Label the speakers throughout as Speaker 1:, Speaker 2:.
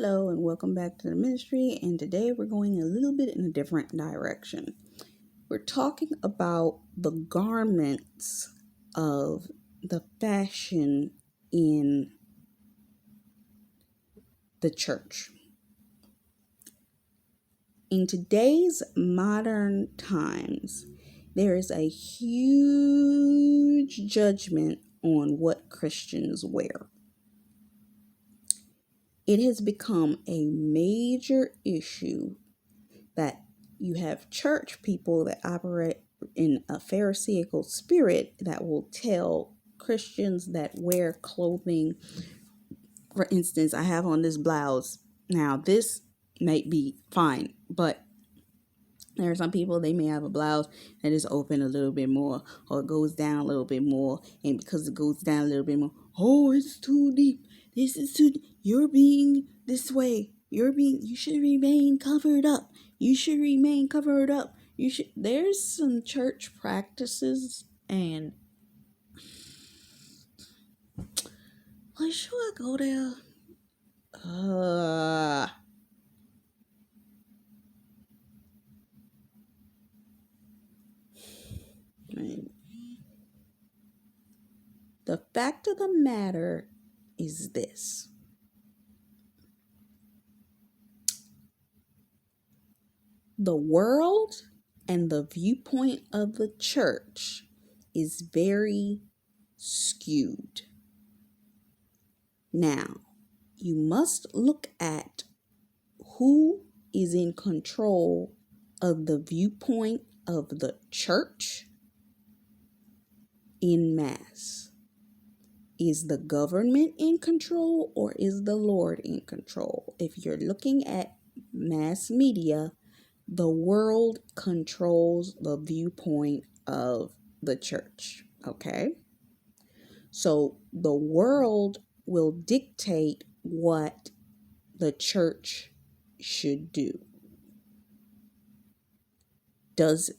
Speaker 1: Hello and welcome back to the ministry. And today we're going a little bit in a different direction. We're talking about the garments of the fashion in the church. In today's modern times, there is a huge judgment on what Christians wear. It has become a major issue that you have church people that operate in a Pharisaical spirit that will tell Christians that wear clothing. For instance, I have on this blouse. Now, this might be fine, but there are some people, they may have a blouse that is open a little bit more or it goes down a little bit more. And because it goes down a little bit more, oh, it's too deep. This is too deep. You're being this way. You should remain covered up. You should remain covered up. There's some church practices and should I go there? The fact of the matter is this. The world and the viewpoint of the church is very skewed. Now, you must look at who is in control of the viewpoint of the church in mass. Is the government in control or is the Lord in control? If you're looking at mass media, the world controls the viewpoint of the church, okay? So the world will dictate what the church should do. Does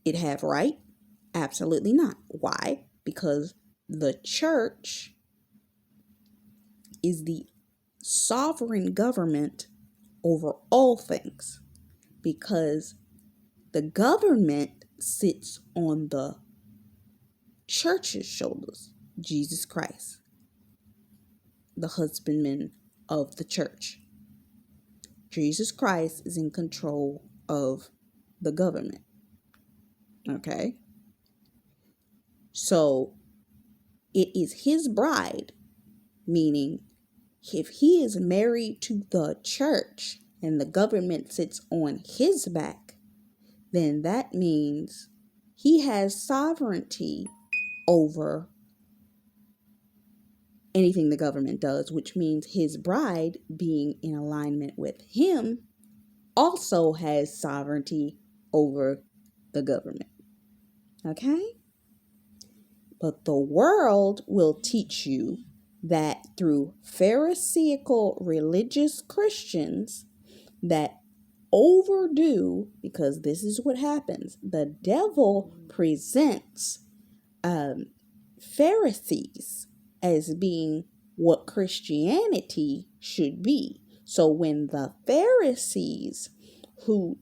Speaker 1: it have right? Absolutely not. Why? Because the church is the sovereign government over all things, because the government sits on the church's shoulders. Jesus Christ, the husbandman of the church. Jesus Christ is in control of the government. Okay? So it is his bride, meaning if he is married to the church and the government sits on his back, then that means he has sovereignty over anything the government does, which means his bride, being in alignment with him, also has sovereignty over the government. Okay? But the world will teach you that through Pharisaical religious Christians that overdo, because this is what happens. The devil presents Pharisees as being what Christianity should be. So when the Pharisees, who,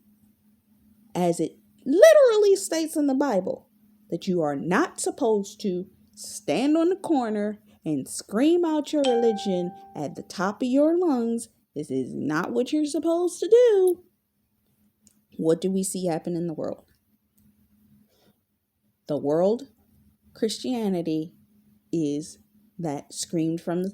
Speaker 1: as it literally states in the Bible, that you are not supposed to stand on the corner and scream out your religion at the top of your lungs, this is not what you're supposed to do. What do we see happen in the world? The world, Christianity, is that screamed from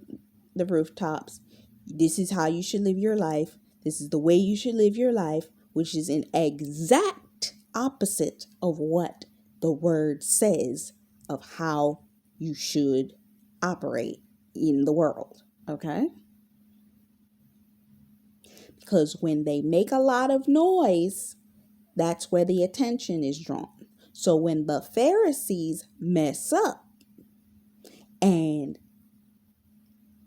Speaker 1: the rooftops, this is how you should live your life. This is the way you should live your life, which is an exact opposite of what the word says of how you should operate in the world. Okay? Because when they make a lot of noise, that's where the attention is drawn. So when the Pharisees mess up and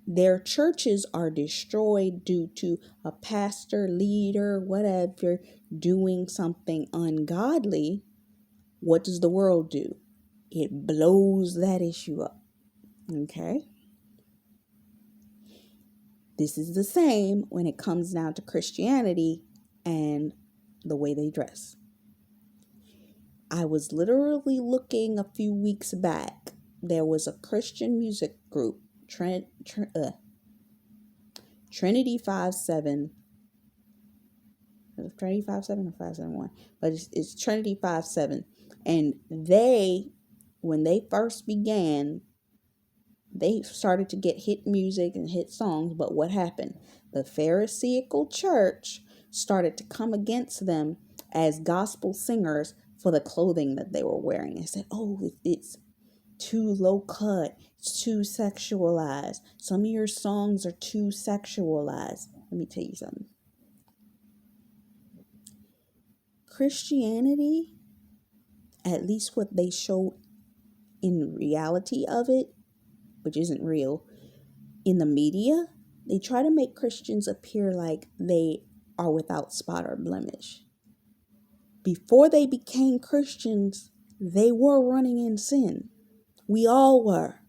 Speaker 1: their churches are destroyed due to a pastor, leader, whatever, doing something ungodly, what does the world do? It blows that issue up. Okay? This is the same when it comes down to Christianity and the way they dress. I was literally looking a few weeks back. There was a Christian music group, Trinity 57. Trinity 57 or 571, but it's Trinity 57. And when they first began, they started to get hit music and hit songs. But what happened? The Pharisaical church started to come against them as gospel singers for the clothing that they were wearing. They said, oh, it's too low cut, it's too sexualized. Some of your songs are too sexualized. Let me tell you something. Christianity, at least what they showed in reality of it, which isn't real, in the media, they try to make Christians appear like they are without spot or blemish. Before they became Christians, they were running in sin. We all were.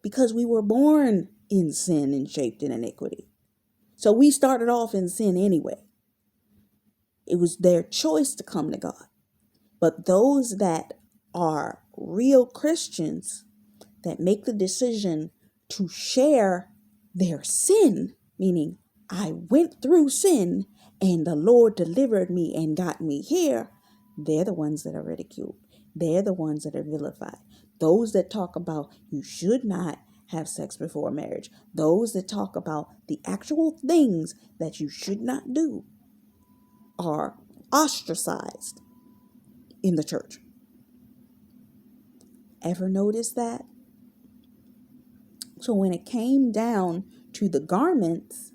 Speaker 1: Because we were born in sin and shaped in iniquity. So we started off in sin anyway. It was their choice to come to God. But those that are real Christians, that make the decision to share their sin, meaning I went through sin and the Lord delivered me and got me here, they're the ones that are ridiculed. They're the ones that are vilified. Those that talk about you should not have sex before marriage, those that talk about the actual things that you should not do, are ostracized in the church. Ever notice that? So when it came down to the garments,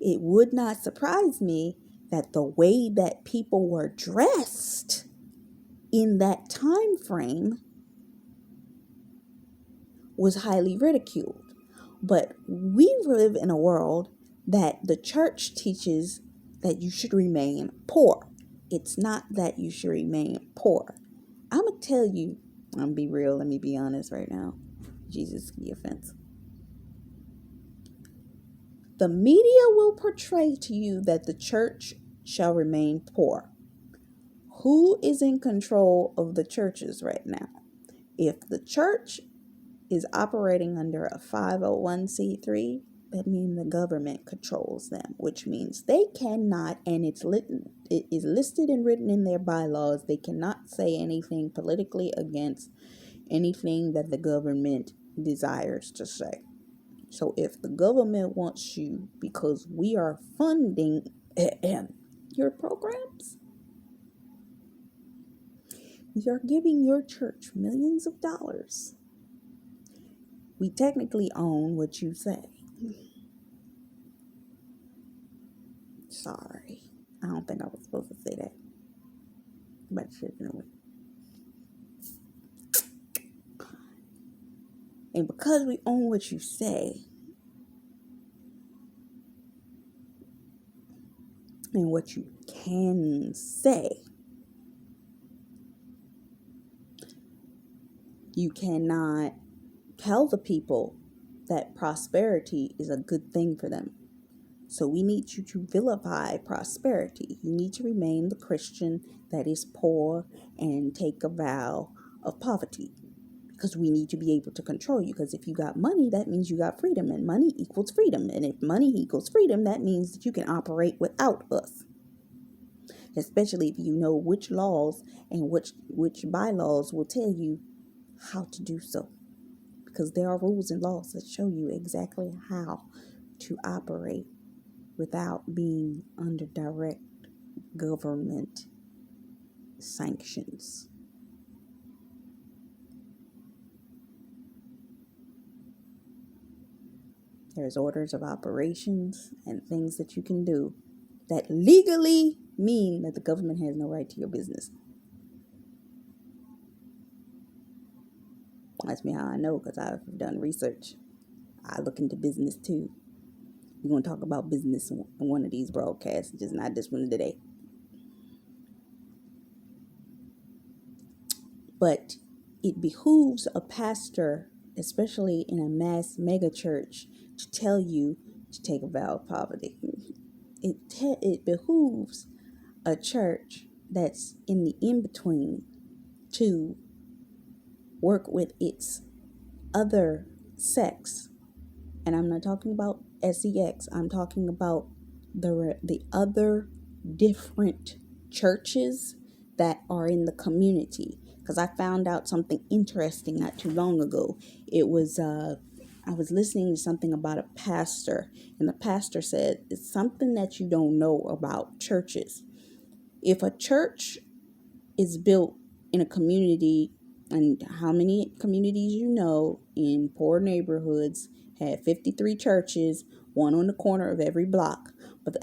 Speaker 1: it would not surprise me that the way that people were dressed in that time frame was highly ridiculed. But we live in a world that the church teaches that you should remain poor. It's not that you should remain poor. I'm going to tell you, I'm going to be real, let me be honest right now. Jesus, be offense. The media will portray to you that the church shall remain poor. Who is in control of the churches right now? If the church is operating under a 501c3, that means the government controls them, which means they cannot, and it is listed and written in their bylaws, they cannot say anything politically against anything that the government desires to say. So if the government wants you, because we are funding your programs, we are giving your church millions of dollars, we technically own what you say. Sorry. I don't think I was supposed to say that. But shit, anyway. And because we own what you say, and what you can say, you cannot tell the people that prosperity is a good thing for them. So we need you to vilify prosperity. You need to remain the Christian that is poor and take a vow of poverty. Because we need to be able to control you. Because if you got money, that means you got freedom. And money equals freedom. And if money equals freedom, that means that you can operate without us. Especially if you know which laws and which bylaws will tell you how to do so. Because there are rules and laws that show you exactly how to operate without being under direct government sanctions. There's orders of operations and things that you can do that legally mean that the government has no right to your business. That's me how I know, because I've done research. I look into business too. We're going to talk about business in one of these broadcasts, just not this one today. But it behooves a pastor, especially in a mass mega church, to tell you to take a vow of poverty. It behooves a church that's in the in-between to work with its other sex. And I'm not talking about sex. I'm talking about the other different churches that are in the community. Because I found out something interesting not too long ago. It was I was listening to something about a pastor, and the pastor said it's something that you don't know about churches. If a church is built in a community, and how many communities you know in poor neighborhoods had 53 churches, one on the corner of every block, but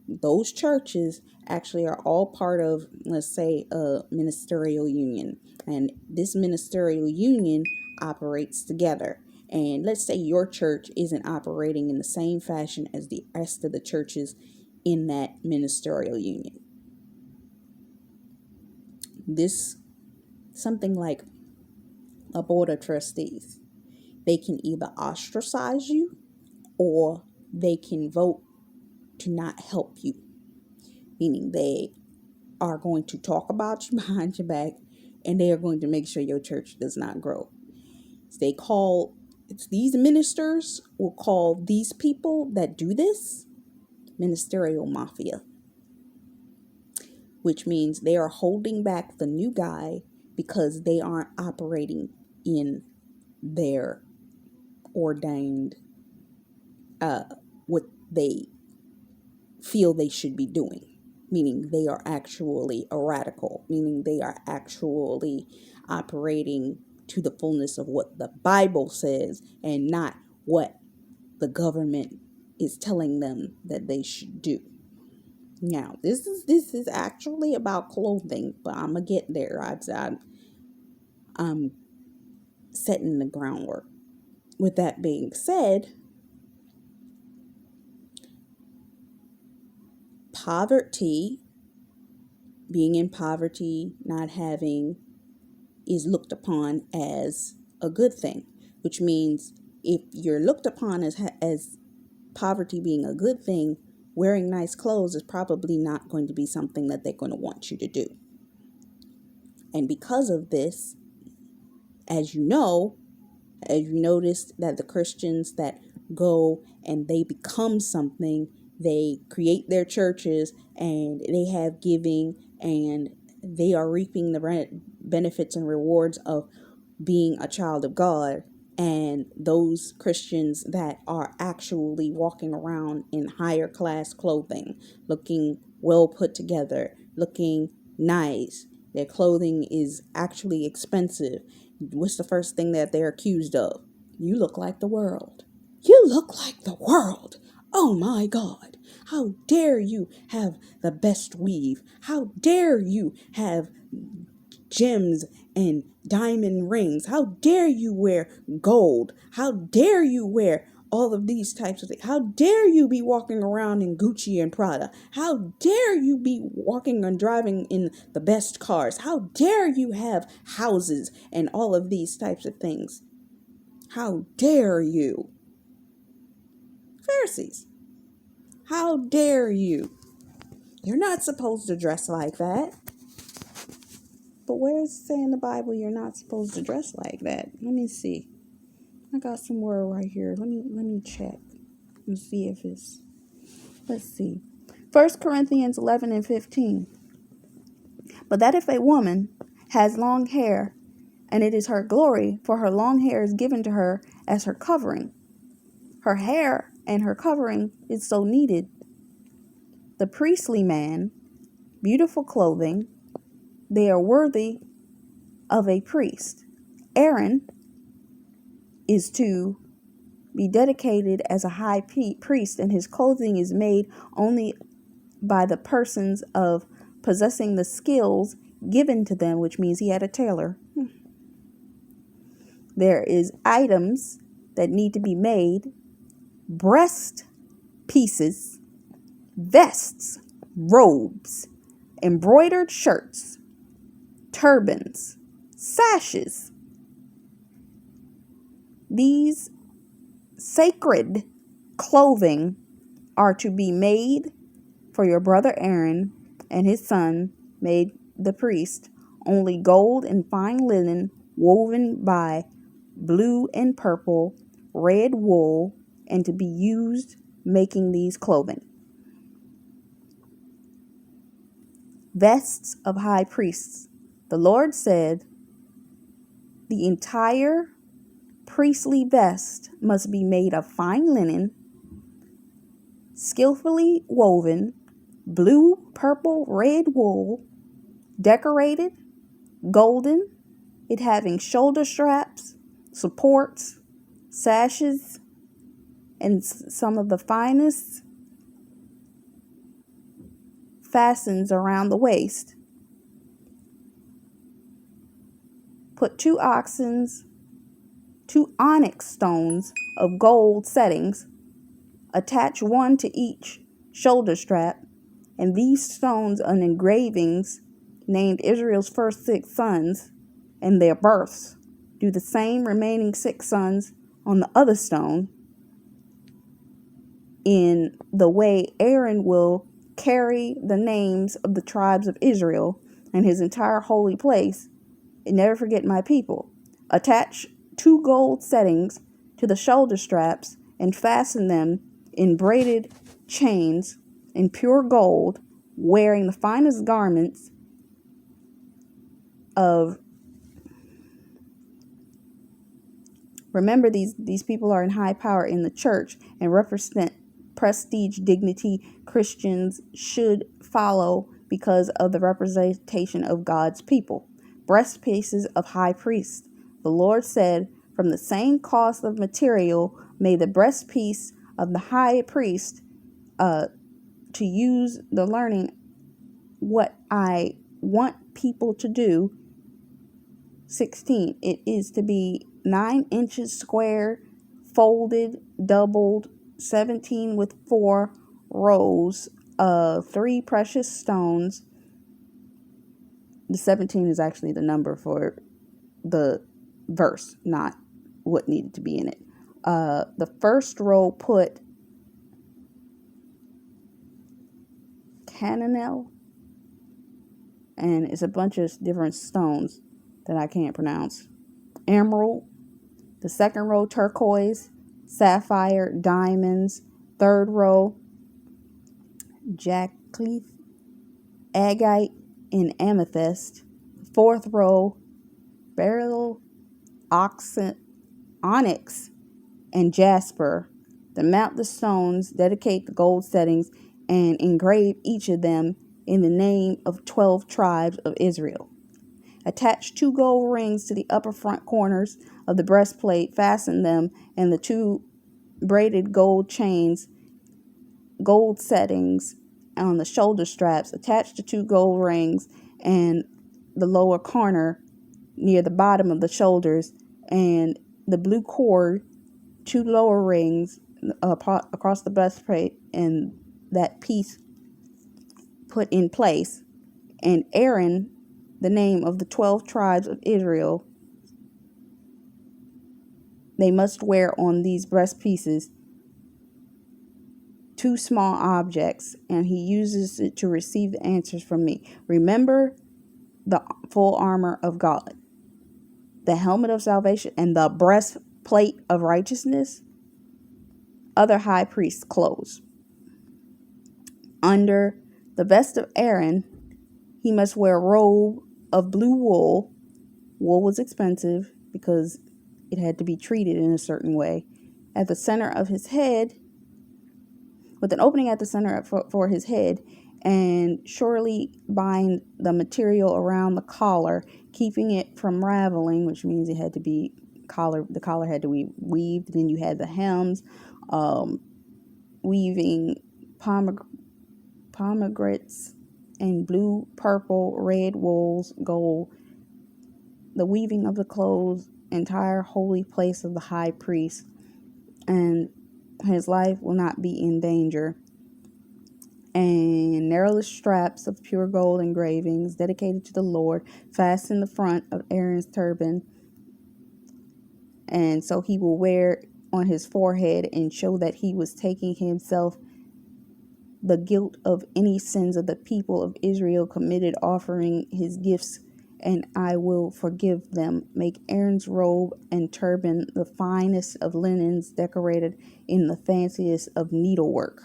Speaker 1: those churches actually are all part of, let's say, a ministerial union, and this ministerial union operates together. And let's say your church isn't operating in the same fashion as the rest of the churches in that ministerial union. This something like a board of trustees. They can either ostracize you or they can vote to not help you, meaning they are going to talk about you behind your back, and they are going to make sure your church does not grow. These ministers will call these people that do this ministerial mafia, which means they are holding back the new guy because they aren't operating in their ordained what they feel they should be doing, meaning they are actually a radical, meaning they are actually operating to the fullness of what the Bible says and not what the government is telling them that they should do. Now, this is actually about clothing, but I'm gonna get there. I'm setting the groundwork. With that being said, poverty, being in poverty, not having, is looked upon as a good thing, which means if you're looked upon as poverty being a good thing, wearing nice clothes is probably not going to be something that they're going to want you to do. And because of this, as you noticed that the Christians that go and they become something, they create their churches and they have giving and they are reaping the benefits and rewards of being a child of God. And those Christians that are actually walking around in higher class clothing, looking well put together, looking nice, their clothing is actually expensive. What's the first thing that they're accused of? You look like the world. You look like the world. Oh my God. How dare you have the best weave? How dare you have gems and diamond rings? How dare you wear gold? How dare you wear all of these types of things? How dare you be walking around in Gucci and Prada? How dare you be walking and driving in the best cars? How dare you have houses and all of these types of things? How dare you? Pharisees, how dare you? You're not supposed to dress like that. But where is it saying in the Bible you're not supposed to dress like that? Let me see. I got some word right here. Let me check and see if it's. Let's see. 1 Corinthians 11 and 15. But that if a woman has long hair, and it is her glory, for her long hair is given to her as her covering. Her hair and her covering is so needed. The priestly man, beautiful clothing, they are worthy of a priest. Aaron is to be dedicated as a high priest, and his clothing is made only by the persons of possessing the skills given to them, which means he had a tailor. There is items that need to be made: breast pieces, vests, robes, embroidered shirts, turbans, sashes. These sacred clothing are to be made for your brother Aaron and his son made the priest, only gold and fine linen woven by blue and purple, red wool, and to be used making these clothing. Vests of high priests. The Lord said, the entire priestly vest must be made of fine linen, skillfully woven, blue, purple, red wool, decorated, golden, it having shoulder straps, supports, sashes, and some of the finest fastens around the waist. Put 2 onyx stones of gold settings, attach 1 to each shoulder strap, and these stones on engravings named Israel's first 6 sons and their births. Do the same remaining 6 sons on the other stone. In the way Aaron will carry the names of the tribes of Israel and his entire holy place, and never forget my people. Attach 2 gold settings to the shoulder straps and fasten them in braided chains in pure gold, wearing the finest garments of. Remember, these people are in high power in the church and represent prestige, dignity Christians should follow because of the representation of God's people. Breastpieces of high priests. The Lord said, from the same cost of material may the breastpiece of the high priest to use the learning what I want people to do. 16. It is to be 9 inches square, folded, doubled, 17 with 4 rows of 3 precious stones. The 17 is actually the number for the verse, not what needed to be in it. The first row put canonel, and it's a bunch of different stones that I can't pronounce. Emerald. The second row, turquoise, sapphire, diamonds. Third row, jacinth, agate, and amethyst. Fourth row, beryl, onyx, and jasper. To mount the stones, dedicate the gold settings, and engrave each of them in the name of 12 tribes of Israel. Attach 2 gold rings to the upper front corners of the breastplate. Fasten them and the 2 braided gold chains, gold settings on the shoulder straps. Attach the 2 gold rings and the lower corner near the bottom of the shoulders, and the blue cord, 2 lower rings across the breastplate, and that piece put in place. And Aaron, the name of the 12 tribes of Israel, they must wear on these breast pieces 2 small objects, and he uses it to receive the answers from me. Remember the full armor of God, the helmet of salvation, and the breastplate of righteousness. Other high priest's clothes. Under the vest of Aaron, he must wear a robe of blue wool. Wool was expensive because it had to be treated in a certain way. At the center of his head, with an opening at the center for his head, and surely bind the material around the collar, keeping it from raveling, which means it had to be the collar had to be weaved. Then you had the hems, weaving pomegranates and blue, purple, red wools, gold. The weaving of the clothes, entire holy place of the high priest, and his life will not be in danger. And narrow straps of pure gold engravings dedicated to the Lord fasten the front of Aaron's turban, and so he will wear on his forehead and show that he was taking himself the guilt of any sins of the people of Israel committed, offering his gifts, and I will forgive them. Make Aaron's robe and turban the finest of linens, decorated in the fanciest of needlework.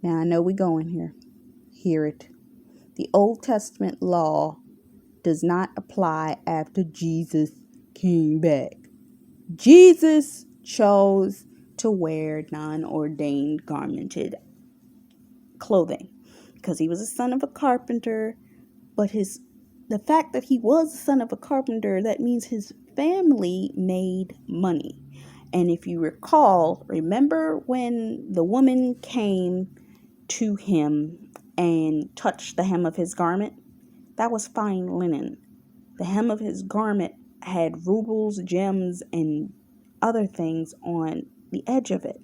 Speaker 1: Now I know we're going here. Hear it. The Old Testament law does not apply after Jesus came back. Jesus chose to wear non-ordained garmented clothing because he was a son of a carpenter, but the fact that he was the son of a carpenter, that means his family made money. And if you remember when the woman came to him and touched the hem of his garment? That was fine linen. The hem of his garment had rubles, gems, and other things on the edge of it.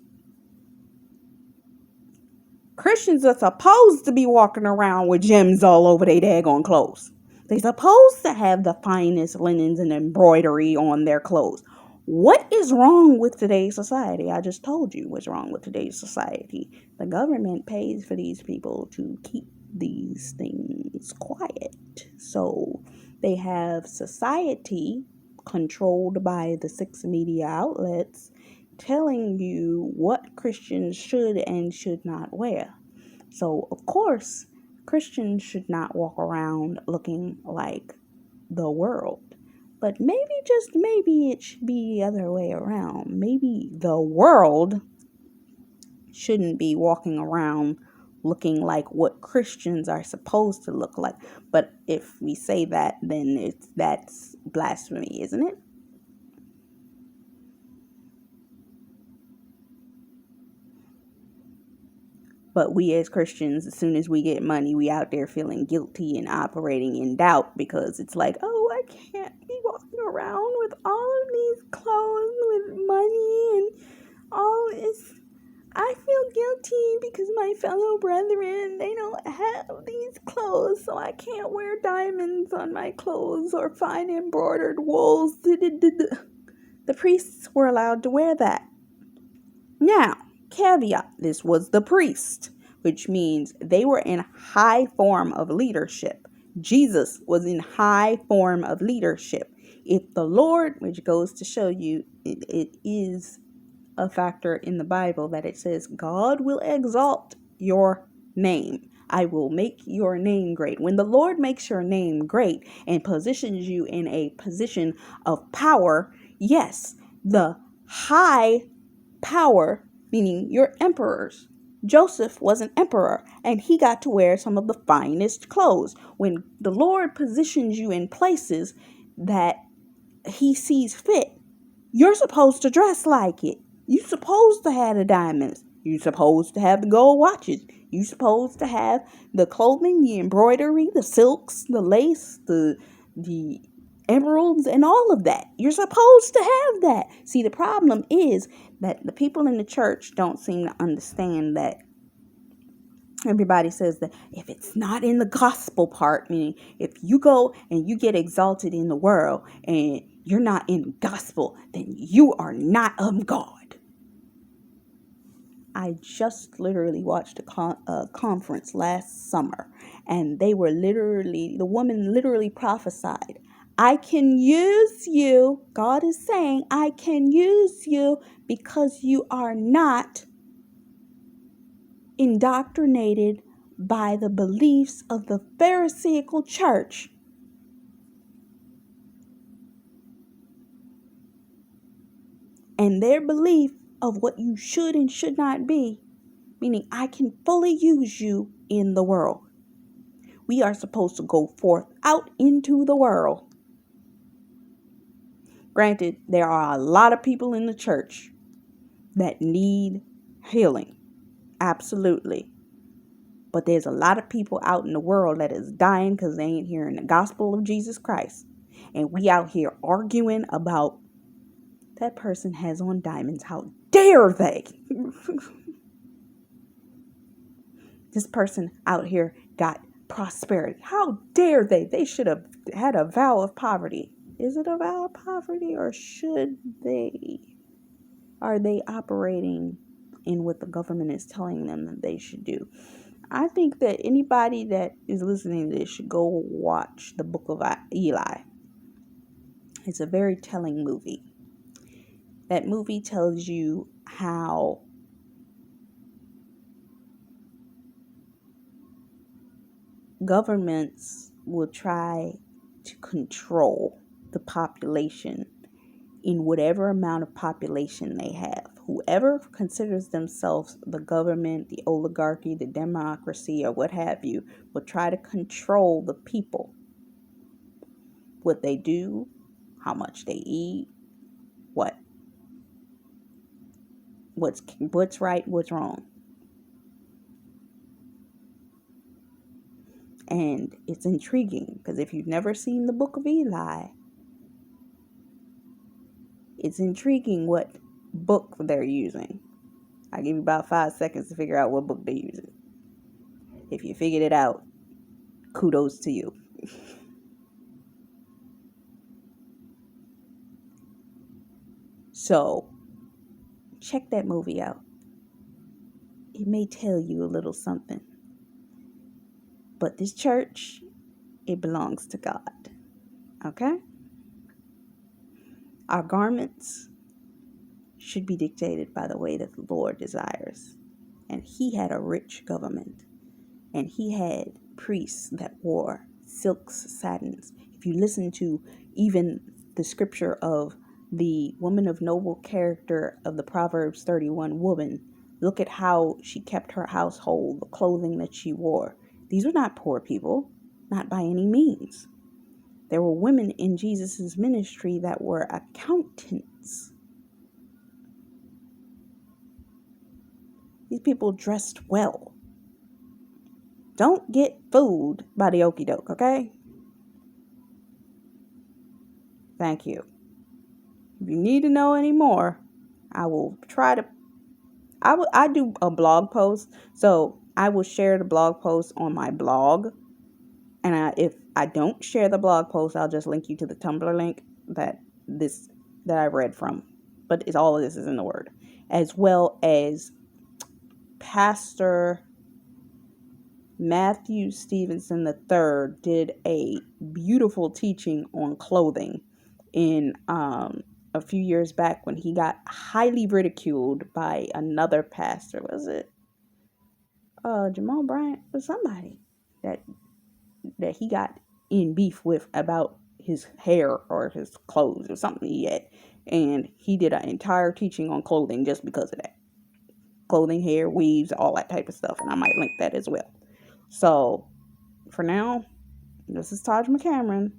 Speaker 1: Christians are supposed to be walking around with gems all over their daggone clothes. They're supposed to have the finest linens and embroidery on their clothes. What is wrong with today's society? I just told you what's wrong with today's society. The government pays for these people to keep these things quiet. So they have society controlled by the 6 media outlets telling you what Christians should and should not wear. So, of course, Christians should not walk around looking like the world. But maybe, just maybe, it should be the other way around. Maybe the world shouldn't be walking around looking like what Christians are supposed to look like. But if we say that, then that's blasphemy, isn't it? But we as Christians, as soon as we get money, we out there feeling guilty and operating in doubt, because it's like, oh, I can't be walking around with all of these clothes with money and all this. I feel guilty because my fellow brethren, they don't have these clothes, so I can't wear diamonds on my clothes or fine embroidered wools. The priests were allowed to wear that. Now, caveat, this was the priest, which means they were in high form of leadership. Jesus was in high form of leadership. If the Lord, which goes to show you, it is a factor in the Bible that it says, God will exalt your name. I will make your name great. When the Lord makes your name great and positions you in a position of power, yes, the high power, meaning your emperors. Joseph was an emperor, and he got to wear some of the finest clothes. When the Lord positions you in places that he sees fit, you're supposed to dress like it. You're supposed to have the diamonds. You're supposed to have the gold watches. You're supposed to have the clothing, the embroidery, the silks, the lace, the emeralds, and all of that. You're supposed to have that. See, the problem is that the people in the church don't seem to understand that. Everybody says that if it's not in the gospel part, meaning if you go and you get exalted in the world and you're not in gospel, then you are not of God. I just literally watched a conference last summer, and the woman literally prophesied, I can use you. God is saying, I can use you because you are not indoctrinated by the beliefs of the Pharisaical church. And their belief of what you should and should not be, meaning I can fully use you in the world. We are supposed to go forth out into the world. Granted, there are a lot of people in the church that need healing. Absolutely. But there's a lot of people out in the world that is dying because they ain't hearing the gospel of Jesus Christ. And we out here arguing about that person has on diamonds. How dare they? This person out here got prosperity. How dare they? They should have had a vow of poverty. Is it avowed poverty, or are they operating in what the government is telling them that they should do? I think that anybody that is listening to this should go watch the Book of Eli. It's a very telling movie. That movie tells you how governments will try to control the population in whatever amount of population they have. Whoever considers themselves the government, the oligarchy, the democracy, or what have you, will try to control the people. What they do, how much they eat, what's right, what's wrong. And it's intriguing because if you've never seen the Book of Eli, it's intriguing what book they're using. I give you about 5 seconds to figure out what book they're using. If you figured it out, kudos to you. So, check that movie out. It may tell you a little something. But this church, it belongs to God. Okay? Our garments should be dictated by the way that the Lord desires. And He had a rich government. And He had priests that wore silks, satins. If you listen to even the scripture of the woman of noble character of the Proverbs 31 woman, look at how she kept her household, the clothing that she wore. These were not poor people, not by any means. There were women in Jesus' ministry that were accountants. These people dressed well. Don't get fooled by the okie doke, okay? Thank you. If you need to know any more, I will try to. I do a blog post, so I will share the blog post on my blog. And if I don't share the blog post, I'll just link you to the Tumblr link that I read from. But all of this is in the Word, as well as Pastor Matthew Stevenson III did a beautiful teaching on clothing in a few years back when he got highly ridiculed by another pastor. Was it Jamal Bryant or somebody that he got in beef with about his hair or his clothes or something he had, and he did an entire teaching on clothing just because of that. Clothing, hair, weaves, all that type of stuff, and I might link that as well. So for now, this is Taj McCameron.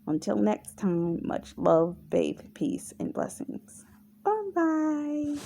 Speaker 1: Until next time, much love, faith, peace, and blessings. Bye-bye.